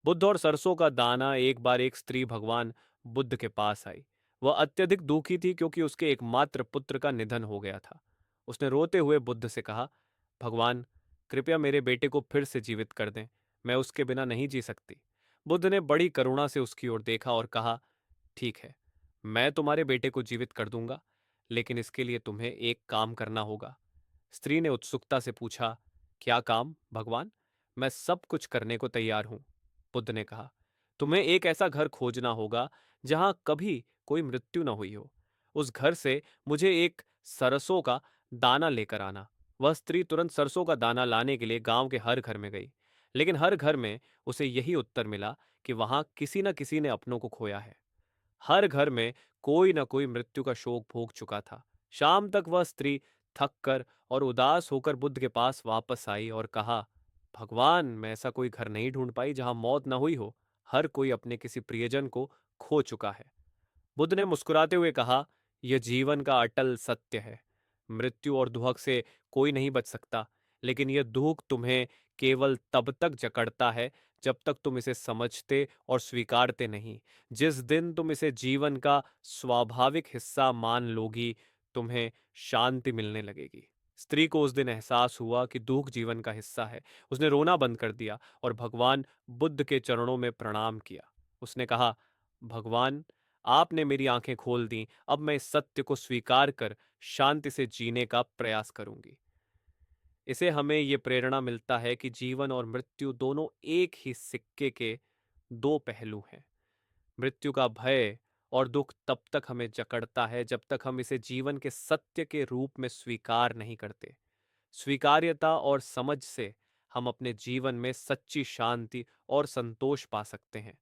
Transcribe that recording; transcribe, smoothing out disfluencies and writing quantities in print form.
बुद्ध और सरसों का दाना। एक बार एक स्त्री भगवान बुद्ध के पास आई। वह अत्यधिक दुखी थी क्योंकि उसके एकमात्र पुत्र का निधन हो गया था। उसने रोते हुए बुद्ध से कहा, भगवान, कृपया मेरे बेटे को फिर से जीवित कर दें। मैं उसके बिना नहीं जी सकती। बुद्ध ने बड़ी करुणा से उसकी ओर देखा और कहा, ठीक है, मैं तुम्हारे बेटे को जीवित कर दूंगा, लेकिन इसके लिए तुम्हें एक काम करना होगा। स्त्री ने उत्सुकता से पूछा, क्या काम भगवान? मैं सब कुछ करने को तैयार हूं। बुद्ध ने कहा, तुम्हें एक ऐसा घर खोजना होगा जहां कभी कोई मृत्यु न हुई हो। उस घर से मुझे एक सरसों का दाना लेकर आना। वह स्त्री तुरंत सरसों का दाना लाने के लिए गांव के हर घर में गई, लेकिन हर घर में उसे यही उत्तर मिला कि वहां किसी न किसी ने अपनों को खोया है। हर घर में कोई न कोई मृत्यु का शोक भोग चुका था। शाम तक वह स्त्री थक कर और उदास होकर बुद्ध के पास वापस आई और कहा, भगवान, मैं ऐसा कोई घर नहीं ढूंढ पाई जहां मौत न हुई हो। हर कोई अपने किसी प्रियजन को खो चुका है। बुद्ध ने मुस्कुराते हुए कहा, यह जीवन का अटल सत्य है। मृत्यु और दुहक से कोई नहीं बच सकता, लेकिन यह दुख तुम्हें केवल तब तक जकड़ता है जब तक तुम इसे समझते और स्वीकारते नहीं। जिस दिन तुम इसे जीवन का स्वाभाविक हिस्सा मान लोगी, तुम्हें शांति मिलने लगेगी। स्त्री को उस दिन एहसास हुआ कि दुख जीवन का हिस्सा है। उसने रोना बंद कर दिया और भगवान बुद्ध के चरणों में प्रणाम किया। उसने कहा, भगवान, आपने मेरी आंखें खोल दी। अब मैं इस सत्य को स्वीकार कर शांति से जीने का प्रयास करूंगी। इसे हमें ये प्रेरणा मिलता है कि जीवन और मृत्यु दोनों एक ही सिक्के के दो पहलू हैं। मृत्यु का भय और दुख तब तक हमें जकड़ता है जब तक हम इसे जीवन के सत्य के रूप में स्वीकार नहीं करते। स्वीकार्यता और समझ से हम अपने जीवन में सच्ची शांति और संतोष पा सकते हैं।